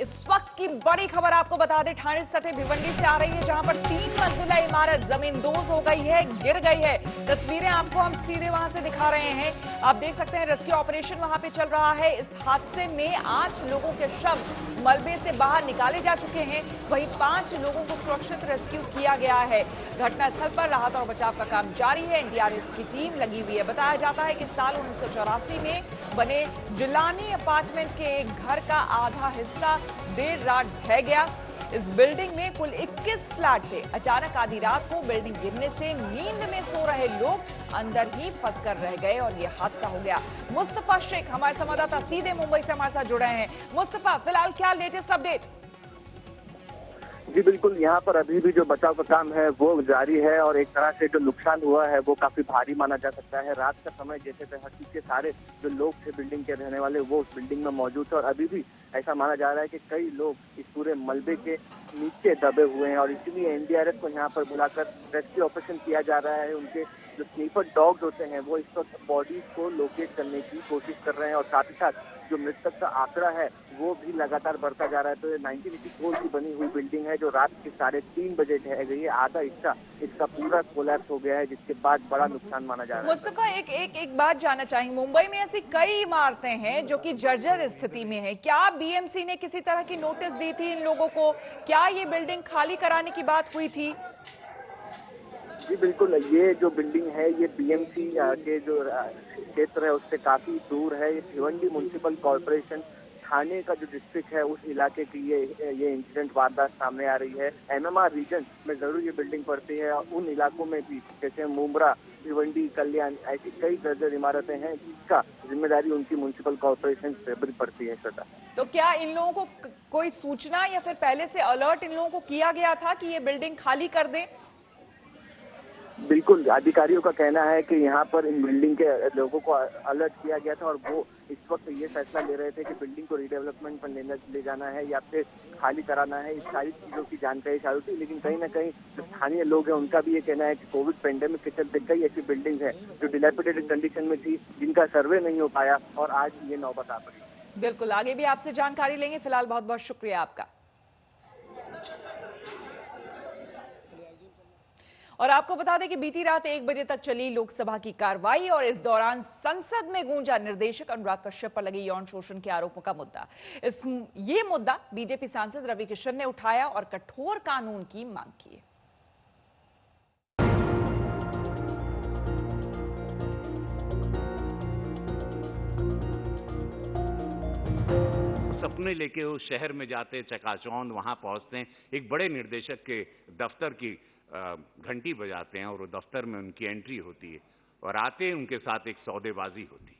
इस वक्त की बड़ी खबर आपको बता दें, ठाणे सटे भिवंडी से आ रही है, जहां पर 3 मंजिला इमारत जमींदोज हो गई है, गिर गई है। तस्वीरें आपको हम सीधे वहां से दिखा रहे हैं। आप देख सकते हैं रेस्क्यू ऑपरेशन वहां पे चल रहा है। इस हादसे में 8 लोगों के शव मलबे से बाहर निकाले जा चुके हैं, वहीं 5 लोगों को सुरक्षित रेस्क्यू किया गया है। घटनास्थल पर राहत और बचाव का काम जारी है, एनडीआरएफ की टीम लगी हुई है। बताया जाता है कि साल 1984 में बने जिलानी अपार्टमेंट के एक घर का आधा हिस्सा देर रात ढह गया। इस बिल्डिंग में कुल 21 फ्लैट थे। अचानक आधी रात को बिल्डिंग गिरने से नींद में सो रहे लोग अंदर ही फंसकर रह गए और यह हादसा हो गया। मुस्तफा शेख हमारे संवाददाता सीधे मुंबई से हमारे साथ जुड़े हैं। मुस्तफा, फिलहाल क्या लेटेस्ट अपडेट? जी बिल्कुल, यहाँ पर अभी भी जो बचाव का काम है वो जारी है और एक तरह से जो नुकसान हुआ है वो काफी भारी माना जा सकता है। रात का समय जैसे तहसील के सारे जो लोग थे बिल्डिंग के रहने वाले वो उस बिल्डिंग में मौजूद थे और अभी भी ऐसा माना जा रहा है कि कई लोग इस पूरे मलबे के नीचे दबे हुए हैं और इसीलिए एनडीआरएफ को यहाँ पर बुलाकर रेस्क्यू ऑपरेशन किया जा रहा है। उनके जो स्नीपर डॉग्स होते हैं वो इस वक्त बॉडीज को लोकेट करने की कोशिश कर रहे हैं और साथ ही साथ जो मृतक का आंकड़ा है वो भी लगातार बढ़ता जा रहा है। तो ये 1984 की बनी हुई बिल्डिंग है जो रात के 3:30 बजे ढह गई है। आधा हिस्सा इसका पूरा कोलैप्स हो गया है, जिसके बाद बड़ा नुकसान माना जा रहा है। मुस्तफा, एक बात जानना चाहेंगे, मुंबई में ऐसी कई इमारतें हैं जो कि जर्जर स्थिति में है। क्या बीएमसी ने किसी तरह की नोटिस दी थी इन लोगों को? क्या ये बिल्डिंग खाली कराने की बात हुई थी? जी बिल्कुल, ये जो बिल्डिंग है ये बीएमसी के जो क्षेत्र है उससे काफी दूर है। ये भिवंडी म्युनिसिपल कॉर्पोरेशन ठाणे का जो डिस्ट्रिक्ट है उस इलाके की ये इंसिडेंट वारदात सामने आ रही है। एमएमआर रीजन में जरूर ये बिल्डिंग पड़ती है और उन इलाकों में भी जैसे मुंब्रा, भिवंडी, कल्याण ऐसी कई दर्जन इमारतें हैं जिसका जिम्मेदारी उनकी म्युनिसिपल कॉर्पोरेशन से पड़ती है। श्रद्धा, तो क्या इन लोगों को कोई सूचना या फिर पहले से अलर्ट इन लोगों को किया गया था कि ये बिल्डिंग खाली कर दें? बिल्कुल, अधिकारियों का कहना है कि यहाँ पर इन बिल्डिंग के लोगों को अलर्ट किया गया था और वो इस वक्त ये फैसला ले रहे थे कि बिल्डिंग को रिडेवलपमेंट पर ले जाना है या फिर खाली कराना है। इस सारी चीजों की जानकारी चालू थी, लेकिन कहीं ना कहीं जो स्थानीय लोग हैं उनका भी ये कहना है कि कोविड पेंडेमिक के चलते कई ऐसी बिल्डिंग है जो डिलैपिडेटेड कंडीशन में थी, जिनका सर्वे नहीं हो पाया और आज ये नौबत आ पड़ी। बिल्कुल, आगे भी आपसे जानकारी लेंगे। फिलहाल बहुत बहुत शुक्रिया आपका। और आपको बता दें कि बीती रात 1 बजे तक चली लोकसभा की कार्रवाई और इस दौरान संसद में गूंजा निर्देशक अनुराग कश्यप पर लगे यौन शोषण के आरोपों का मुद्दा। ये मुद्दा बीजेपी सांसद रवि किशन ने उठाया और कठोर कानून की मांग की। सपने लेके उस शहर में जाते, चकाचौंध वहां पहुंचते हैं, एक बड़े निर्देशक के दफ्तर की घंटी बजाते हैं और वो दफ्तर में उनकी एंट्री होती है और आते हैं, उनके साथ एक सौदेबाजी होती है।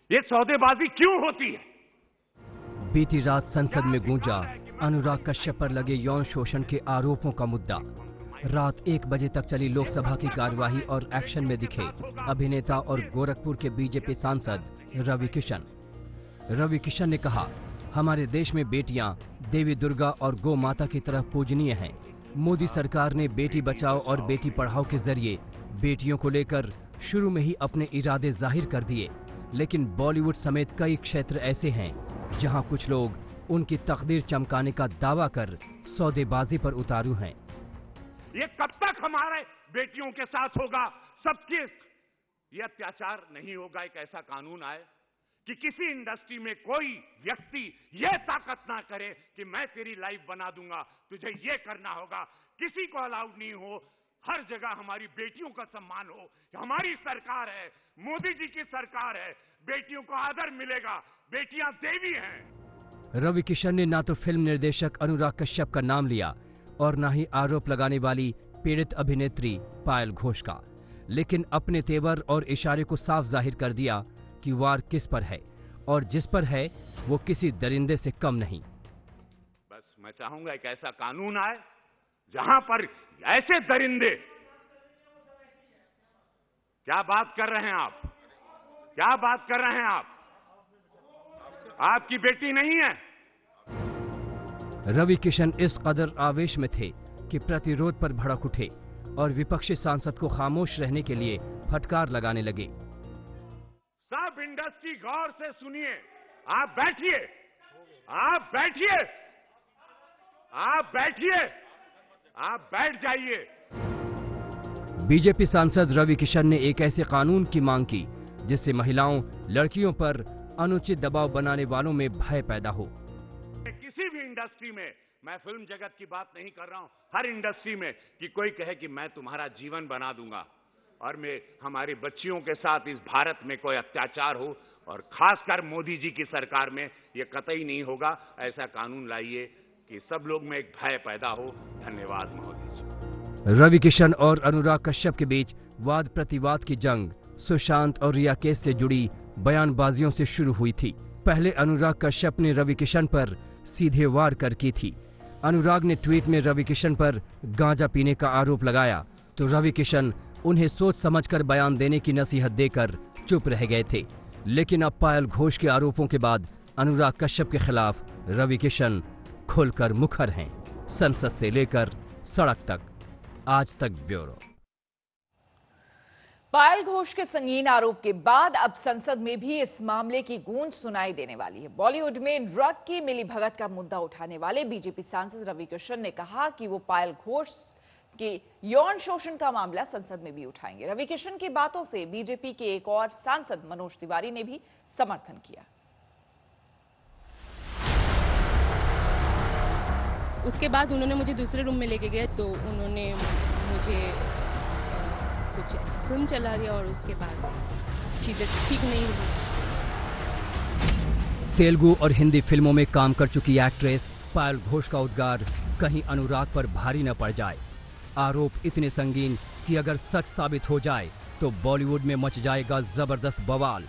ये सौदेबाजी क्यों होती है? बीती रात संसद में गूंजा अनुराग कश्यप पर लगे यौन शोषण के आरोपों का मुद्दा। रात 1 बजे तक चली लोकसभा की कार्यवाही और एक्शन में दिखे अभिनेता और गोरखपुर के बीजेपी सांसद रवि किशन। रवि किशन ने कहा, हमारे देश में बेटियां देवी दुर्गा और गौ माता की तरह पूजनीय हैं। मोदी सरकार ने बेटी बचाओ और बेटी पढ़ाओ के जरिए बेटियों को लेकर शुरू में ही अपने इरादे जाहिर कर दिए, लेकिन बॉलीवुड समेत कई क्षेत्र ऐसे हैं जहां कुछ लोग उनकी तकदीर चमकाने का दावा कर सौदेबाजी पर उतारू हैं। ये कब तक हमारे बेटियों के साथ होगा? सबके ये अत्याचार नहीं होगा। एक ऐसा कानून आए कि किसी इंडस्ट्री में कोई व्यक्ति ये ताकत ना करे कि मैं तेरी लाइफ बना दूंगा, तुझे ये करना होगा। किसी को अलाउड नहीं हो। हर जगह हमारी बेटियों का सम्मान हो। हमारी सरकार है, मोदी जी की सरकार है, बेटियों को आदर मिलेगा। बेटियां देवी हैं। रवि किशन ने ना तो फिल्म निर्देशक अनुराग कश्यप का नाम लिया और ना ही आरोप लगाने वाली पीड़ित अभिनेत्री पायल घोष का, लेकिन अपने तेवर और इशारे को साफ जाहिर कर दिया कि वार किस पर है और जिस पर है वो किसी दरिंदे से कम नहीं। बस मैं चाहूंगा एक ऐसा कानून आए जहां पर ऐसे दरिंदे, क्या बात कर रहे हैं आप? क्या बात कर रहे हैं आप? आपकी बेटी नहीं है? रवि किशन इस कदर आवेश में थे कि प्रतिरोध पर भड़क उठे और विपक्षी सांसद को खामोश रहने के लिए फटकार लगाने लगे। सब इंडस्ट्री गौर से सुनिए, आप बैठिए, आप बैठिए, आप बैठिए, आप बैठ जाइए। बीजेपी सांसद रवि किशन ने एक ऐसे कानून की मांग की जिससे महिलाओं, लड़कियों पर अनुचित दबाव बनाने वालों में भय पैदा हो। किसी भी इंडस्ट्री में, मैं फिल्म जगत की बात नहीं कर रहा हूं, हर इंडस्ट्री में कि कोई कहे कि मैं तुम्हारा जीवन बना दूंगा और मैं हमारी बच्चियों के साथ इस भारत में कोई अत्याचार हो, और खासकर मोदी जी की सरकार में यह कतई नहीं होगा। ऐसा कानून लाइए कि सब लोग में एक भय पैदा हो। धन्यवाद महोदय जी। रवि किशन और अनुराग कश्यप के बीच वाद प्रतिवाद की जंग सुशांत और रिया केस से जुड़ी बयानबाजियों से शुरू हुई थी। पहले अनुराग कश्यप ने रवि किशन पर सीधे वार कर की थी। अनुराग ने ट्वीट में रवि किशन पर गांजा पीने का आरोप लगाया तो रवि किशन उन्हें सोच समझकर बयान देने की नसीहत देकर चुप रह गए थे। लेकिन अब पायल घोष के आरोपों के बाद अनुराग कश्यप के खिलाफ रवि किशन खुलकर मुखर हैं। संसद से लेकर सड़क तक, आज तक ब्यूरो। पायल घोष के संगीन आरोप के बाद अब संसद में भी इस मामले की गूंज सुनाई देने वाली है। बॉलीवुड में ड्रग की मिलीभगत का मुद्दा उठाने वाले बीजेपी सांसद रवि किशन ने कहा कि वो पायल घोष के यौन शोषण का मामला संसद में भी उठाएंगे। रवि किशन की बातों से बीजेपी के एक और सांसद मनोज तिवारी ने भी समर्थन किया। उसके बाद उन्होंने मुझे दूसरे रूम में लेके गए तो उन्होंने मुझे कुछ फिल्म चला दिया और उसके बाद चीजें ठीक नहीं हुई। तेलुगु और हिंदी फिल्मों में काम कर चुकी एक्ट्रेस पायल घोष का उद्गार कहीं अनुराग पर भारी न पड़ जाए। आरोप इतने संगीन कि अगर सच साबित हो जाए तो बॉलीवुड में मच जाएगा जबरदस्त बवाल।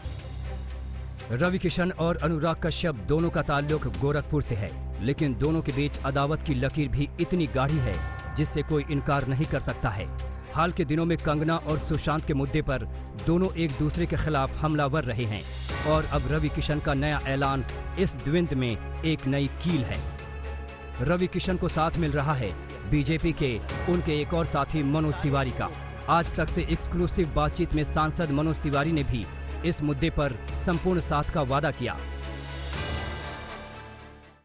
रवि किशन और अनुराग कश्यप दोनों का ताल्लुक गोरखपुर से है, लेकिन दोनों के बीच अदावत की लकीर भी इतनी गाढ़ी है जिससे कोई इनकार नहीं कर सकता है। हाल के दिनों में कंगना और सुशांत के मुद्दे पर दोनों एक दूसरे के खिलाफ हमलावर रहे हैं और अब रवि किशन का नया ऐलान इस द्वंद्व में एक नई कील है। रवि किशन को साथ मिल रहा है बीजेपी के उनके एक और साथी मनोज तिवारी का। आज तक से एक्सक्लूसिव बातचीत में सांसद मनोज तिवारी ने भी इस मुद्दे पर संपूर्ण साथ का वादा किया।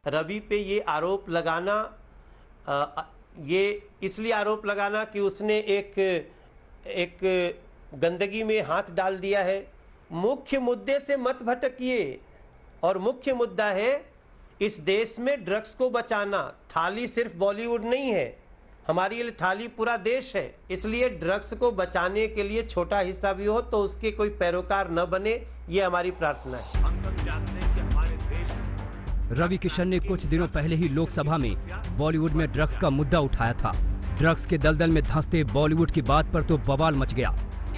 रवि पे ये आरोप लगाना, ये इसलिए आरोप लगाना कि उसने एक गंदगी में हाथ डाल दिया है। मुख्य मुद्दे से मत भटकिए, और मुख्य मुद्दा है इस देश में ड्रग्स को बचाना। थाली सिर्फ बॉलीवुड नहीं है, हमारी ये थाली पूरा देश है। इसलिए ड्रग्स को बचाने के लिए छोटा हिस्सा भी हो तो उसके कोई पैरोकार न बने, ये हमारी प्रार्थना है। रवि किशन ने कुछ दिनों पहले ही लोकसभा में बॉलीवुड में ड्रग्स का मुद्दा उठाया था। ड्रग्स के दलदल में धंसते बॉलीवुड की बात पर तो बवाल मच गया।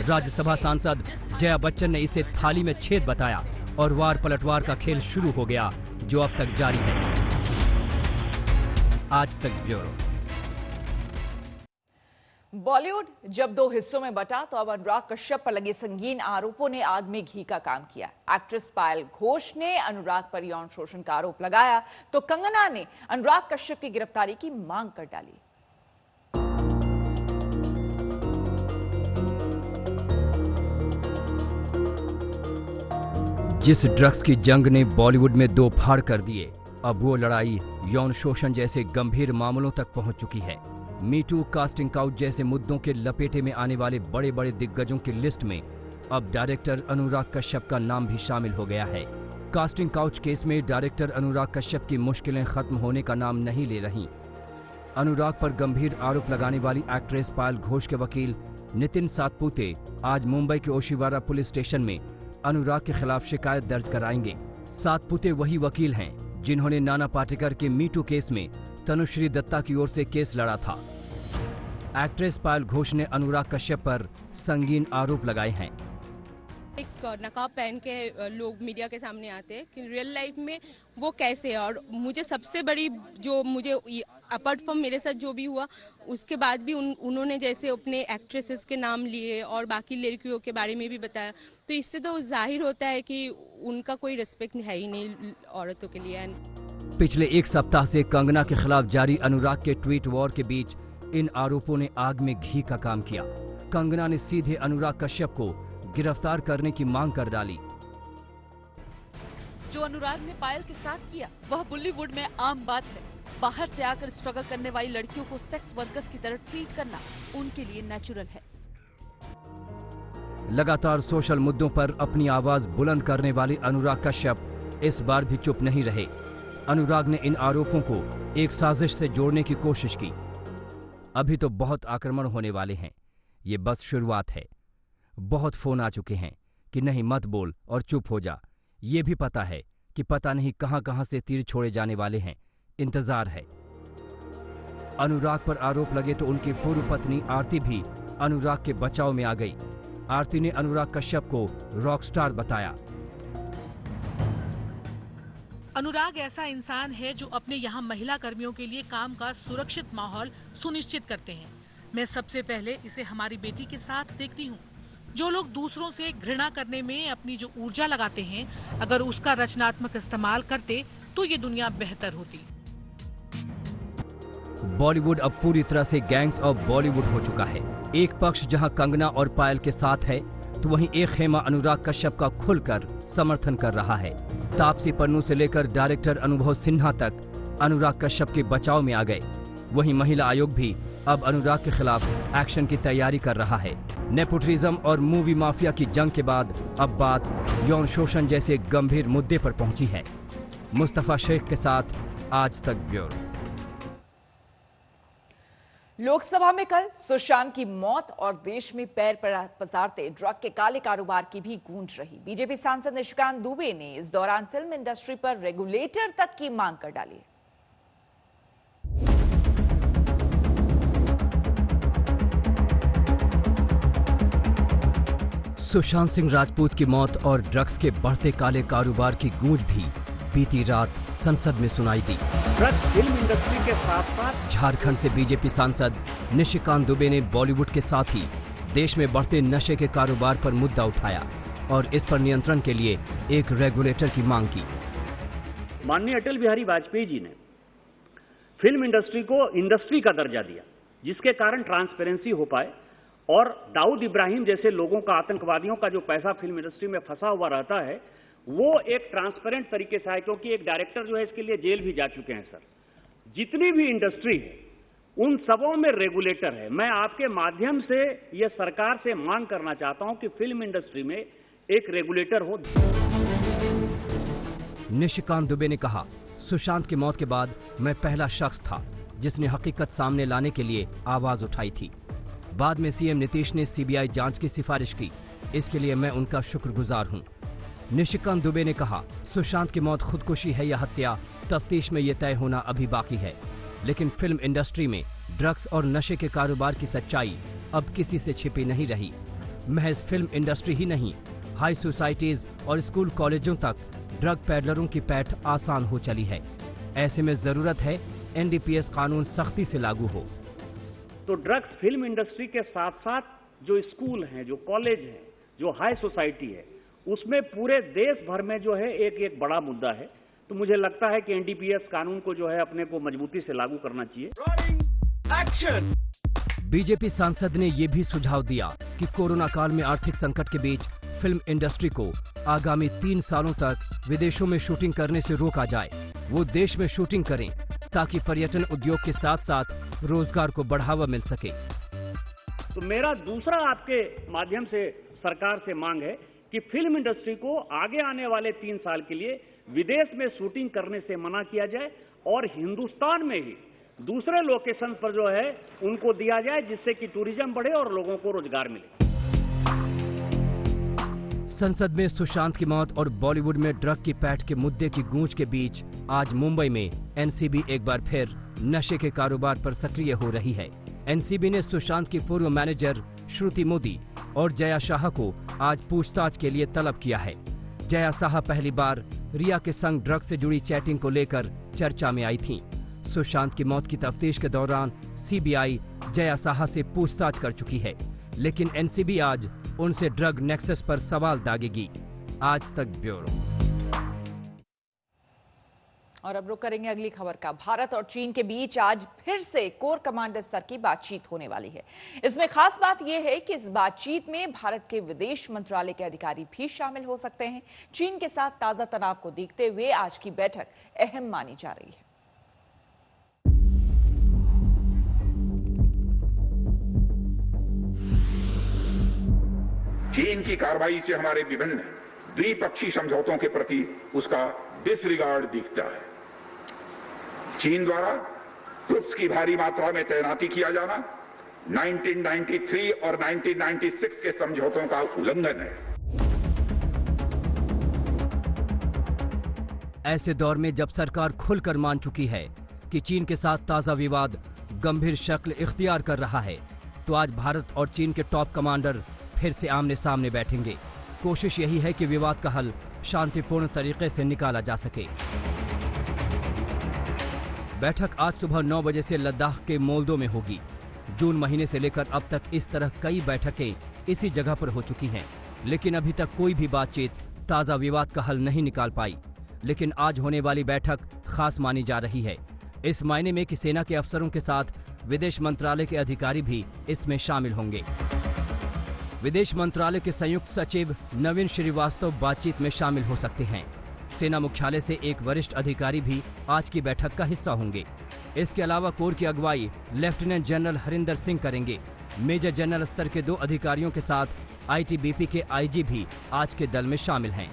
राज्यसभा सांसद जया बच्चन ने इसे थाली में छेद बताया और वार पलटवार का खेल शुरू हो गया, जो अब तक जारी है। आज तक ब्यूरो। बॉलीवुड जब दो हिस्सों में बटा तो अब अनुराग कश्यप पर लगे संगीन आरोपों ने आग में घी का काम किया। एक्ट्रेस पायल घोष ने अनुराग पर यौन शोषण का आरोप लगाया तो कंगना ने अनुराग कश्यप की गिरफ्तारी की मांग कर डाली। जिस ड्रग्स की जंग ने बॉलीवुड में दो फाड़ कर दिए, अब वो लड़ाई यौन शोषण जैसे गंभीर मामलों तक पहुंच चुकी है। मीटू, कास्टिंग काउच जैसे मुद्दों के लपेटे में आने वाले बड़े बड़े दिग्गजों की लिस्ट में अब डायरेक्टर अनुराग कश्यप का नाम भी शामिल हो गया है। कास्टिंग काउच केस में डायरेक्टर अनुराग कश्यप की मुश्किलें खत्म होने का नाम नहीं ले रही। अनुराग पर गंभीर आरोप लगाने वाली एक्ट्रेस पायल घोष के वकील नितिन सातपुते आज मुंबई के ओशिवारा पुलिस स्टेशन में अनुराग के खिलाफ शिकायत दर्ज कराएंगे। सातपुते वही वकील हैं जिन्होंने नाना पाटेकर के मीटू केस में तनुश्री दत्ता की ओर से केस लड़ा था। एक्ट्रेस पायल घोष ने अनुराग कश्यप पर संगीन आरोप लगाए हैं। एक नकाब पहन के लोग मीडिया के सामने आते हैं कि रियल लाइफ में वो कैसे है, और मुझे सबसे बड़ी जो मुझे अपार्ट फ्रॉम मेरे साथ जो भी हुआ उसके बाद भी उन्होंने जैसे अपने एक्ट्रेसेस के नाम लिए और बाकी लड़कियों के बारे में भी बताया, तो इससे तो जाहिर होता है कि उनका कोई रिस्पेक्ट है ही नहीं औरतों के लिए। पिछले एक सप्ताह से कंगना के खिलाफ जारी अनुराग के ट्वीट वॉर के बीच इन आरोपों ने आग में घी का काम किया। कंगना ने सीधे अनुराग कश्यप को गिरफ्तार करने की मांग कर डाली। जो अनुराग ने पायल के साथ किया वह बॉलीवुड में आम बात है। बाहर से आकर स्ट्रगल करने वाली लड़कियों को सेक्स वर्कर्स की तरह ट्रीट करना उनके लिए नेचुरल है। लगातार सोशल मुद्दों पर अपनी आवाज बुलंद करने वाले अनुराग कश्यप इस बार भी चुप नहीं रहे। अनुराग ने इन आरोपों को एक साजिश से जोड़ने की कोशिश की। अभी तो बहुत आक्रमण होने वाले हैं, ये बस शुरुआत है। बहुत फोन आ चुके हैं कि नहीं मत बोल और चुप हो जा। ये भी पता है कि पता नहीं कहां-कहां से तीर छोड़े जाने वाले हैं, इंतजार है। अनुराग पर आरोप लगे तो उनकी पूर्व पत्नी आरती भी अनुराग के बचाव में आ गई। आरती ने अनुराग कश्यप को रॉकस्टार बताया। अनुराग ऐसा इंसान है जो अपने यहाँ महिला कर्मियों के लिए काम का सुरक्षित माहौल सुनिश्चित करते हैं। मैं सबसे पहले इसे हमारी बेटी के साथ देखती हूँ। जो लोग दूसरों से घृणा करने में अपनी जो ऊर्जा लगाते हैं, अगर उसका रचनात्मक इस्तेमाल करते तो ये दुनिया बेहतर होती। बॉलीवुड अब पूरी तरह से गैंग्स ऑफ बॉलीवुड हो चुका है। एक पक्ष जहां कंगना और पायल के साथ है तो वहीं एक खेमा अनुराग कश्यप का खुलकर समर्थन कर रहा है। तापसी पन्नू से लेकर डायरेक्टर अनुभव सिन्हा तक अनुराग कश्यप के बचाव में आ गए। वहीं महिला आयोग भी अब अनुराग के खिलाफ एक्शन की तैयारी कर रहा है। नेपोटिज्म और मूवी माफिया की जंग के बाद अब बात यौन शोषण जैसे गंभीर मुद्दे पर पहुंची है। मुस्तफा शेख के साथ आज तक ब्यूरो। लोकसभा में कल सुशांत की मौत और देश में पैर पसारते ड्रग के काले कारोबार की भी गूंज रही। बीजेपी सांसद निशिकांत दुबे ने इस दौरान फिल्म इंडस्ट्री पर रेगुलेटर तक की मांग कर डाली। सुशांत सिंह राजपूत की मौत और ड्रग्स के बढ़ते काले कारोबार की गूंज भी बीती रात संसद में सुनाई दी। ड्रग्स फिल्म इंडस्ट्री के साथ साथ झारखंड से बीजेपी सांसद निशिकांत दुबे ने बॉलीवुड के साथ ही देश में बढ़ते नशे के कारोबार पर मुद्दा उठाया और इस पर नियंत्रण के लिए एक रेगुलेटर की मांग की। माननीय अटल बिहारी वाजपेयी जी ने फिल्म इंडस्ट्री को इंडस्ट्री का दर्जा दिया, जिसके कारण ट्रांसपेरेंसी हो पाए और दाऊद इब्राहिम जैसे लोगों का, आतंकवादियों का जो पैसा फिल्म इंडस्ट्री में फंसा हुआ रहता है वो एक ट्रांसपेरेंट तरीके से है, क्योंकि एक डायरेक्टर जो है इसके लिए जेल भी जा चुके हैं। सर, जितनी भी इंडस्ट्री है उन सबों में रेगुलेटर है। मैं आपके माध्यम से यह सरकार से मांग करना चाहता हूं कि फिल्म इंडस्ट्री में एक रेगुलेटर हो। निशिकांत दुबे ने कहा, सुशांत की मौत के बाद मैं पहला शख्स था जिसने हकीकत सामने लाने के लिए आवाज उठाई थी। बाद में सीएम नीतीश ने सीबीआई जांच की सिफारिश की, इसके लिए मैं उनका शुक्रगुजार हूं। निशिकांत दुबे ने कहा, सुशांत की मौत खुदकुशी है या हत्या, तफ्तीश में यह तय होना अभी बाकी है, लेकिन फिल्म इंडस्ट्री में ड्रग्स और नशे के कारोबार की सच्चाई अब किसी से छिपी नहीं रही। महज फिल्म इंडस्ट्री ही नहीं, हाई सोसाइटीज और स्कूल कॉलेजों तक ड्रग पैडलरों की पैठ आसान हो चली है। ऐसे में जरूरत है एनडीपीएस कानून सख्ती से लागू हो। तो ड्रग्स फिल्म इंडस्ट्री के साथ साथ जो स्कूल हैं, जो कॉलेज हैं, जो हाई सोसाइटी है, उसमें पूरे देश भर में जो है एक बड़ा मुद्दा है। तो मुझे लगता है कि एनडीपीएस कानून को जो है अपने को मजबूती से लागू करना चाहिए। बीजेपी सांसद ने यह भी सुझाव दिया कि कोरोना काल में आर्थिक संकट के बीच फिल्म इंडस्ट्री को आगामी 3 सालों तक विदेशों में शूटिंग करने से रोका जाए। वो देश में शूटिंग करें ताकि पर्यटन उद्योग के साथ साथ रोजगार को बढ़ावा मिल सके। तो मेरा दूसरा आपके माध्यम से सरकार से मांग है कि फिल्म इंडस्ट्री को आगे आने वाले 3 साल के लिए विदेश में शूटिंग करने से मना किया जाए और हिंदुस्तान में ही दूसरे लोकेशन पर जो है उनको दिया जाए, जिससे कि टूरिज्म बढ़े और लोगों को रोजगार मिले। संसद में सुशांत की मौत और बॉलीवुड में ड्रग की पैठ के मुद्दे की गूंज के बीच आज मुंबई में एनसीबी एक बार फिर नशे के कारोबार पर सक्रिय हो रही है। एनसीबी ने सुशांत की पूर्व मैनेजर श्रुति मोदी और जया शाह को आज पूछताछ के लिए तलब किया है। जया शाह पहली बार रिया के संग ड्रग से जुड़ी चैटिंग को लेकर चर्चा में आई थीं। सुशांत की मौत की तफ्तीश के दौरान सीबीआई जया शाह से पूछताछ कर चुकी है, लेकिन एनसीबी आज उनसे ड्रग नेक्सस पर सवाल दागेगी। आज तक ब्यूरो। और अब रुक करेंगे अगली खबर का। भारत और चीन के बीच आज फिर से कोर कमांडर स्तर की बातचीत होने वाली है। इसमें खास बात यह है कि इस बातचीत में भारत के विदेश मंत्रालय के अधिकारी भी शामिल हो सकते हैं। चीन के साथ ताजा तनाव को देखते हुए आज की बैठक अहम मानी जा रही है। चीन की कार्रवाई से हमारे विभिन्न द्विपक्षीय समझौतों के प्रति उसका डिसरिगार्ड दिखता है। चीन द्वारा ट्रुप्स की भारी मात्रा में तैनाती किया जाना 1993 और 1996 के समझौतों का उल्लंघन है। ऐसे दौर में जब सरकार खुलकर मान चुकी है कि चीन के साथ ताजा विवाद गंभीर शक्ल इख्तियार कर रहा है, तो आज भारत और चीन के टॉप कमांडर फिर से आमने सामने बैठेंगे। कोशिश यही है कि विवाद का हल शांतिपूर्ण तरीके से निकाला जा सके। बैठक आज सुबह 9 बजे से लद्दाख के मोल्दो में होगी। जून महीने से लेकर अब तक इस तरह कई बैठकें इसी जगह पर हो चुकी हैं, लेकिन अभी तक कोई भी बातचीत ताजा विवाद का हल नहीं निकाल पाई। लेकिन आज होने वाली बैठक खास मानी जा रही है, इस मायने में कि सेना के अफसरों के साथ विदेश मंत्रालय के अधिकारी भी इसमें शामिल होंगे। विदेश मंत्रालय के संयुक्त सचिव नवीन श्रीवास्तव बातचीत में शामिल हो सकते हैं। सेना मुख्यालय से एक वरिष्ठ अधिकारी भी आज की बैठक का हिस्सा होंगे। इसके अलावा कोर की अगुवाई लेफ्टिनेंट जनरल हरिंदर सिंह करेंगे। मेजर जनरल स्तर के 2 अधिकारियों के साथ आईटीबीपी के आईजी भी आज के दल में शामिल हैं।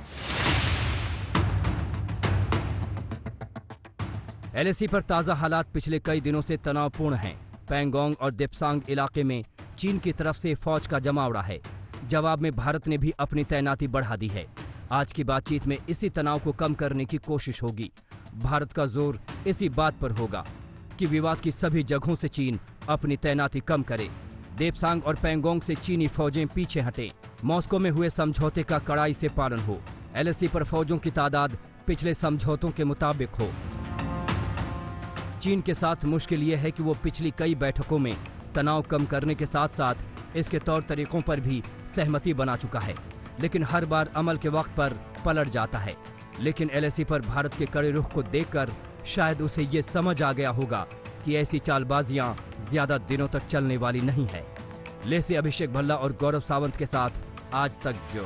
एलएसी पर ताजा हालात पिछले कई दिनों से तनावपूर्ण हैं। पैंगोंग और देप्सांग इलाके में चीन की तरफ से फौज का जमावड़ा है। जवाब में भारत ने भी अपनी तैनाती बढ़ा दी है। आज की बातचीत में इसी तनाव को कम करने की कोशिश होगी। भारत का जोर इसी बात पर होगा कि विवाद की सभी जगहों से चीन अपनी तैनाती कम करे। देप्सांग और पैंगोंग से चीनी फौजें पीछे हटें। मॉस्को में हुए समझौते का कड़ाई से पालन हो। एलएसी पर फौजों की तादाद पिछले समझौतों के मुताबिक हो। चीन के साथ मुश्किल ये है कि वो पिछली कई बैठकों में तनाव कम करने के साथ साथ इसके तौर तरीकों पर भी सहमति बना चुका है, लेकिन हर बार अमल के वक्त पर पलट जाता है। लेकिन एलएसी पर भारत के कड़े रुख को देखकर शायद उसे ये समझ आ गया होगा कि ऐसी चालबाजियां ज्यादा दिनों तक चलने वाली नहीं है। ले से अभिषेक भल्ला और गौरव सावंत के साथ आज तक ब्यूरो।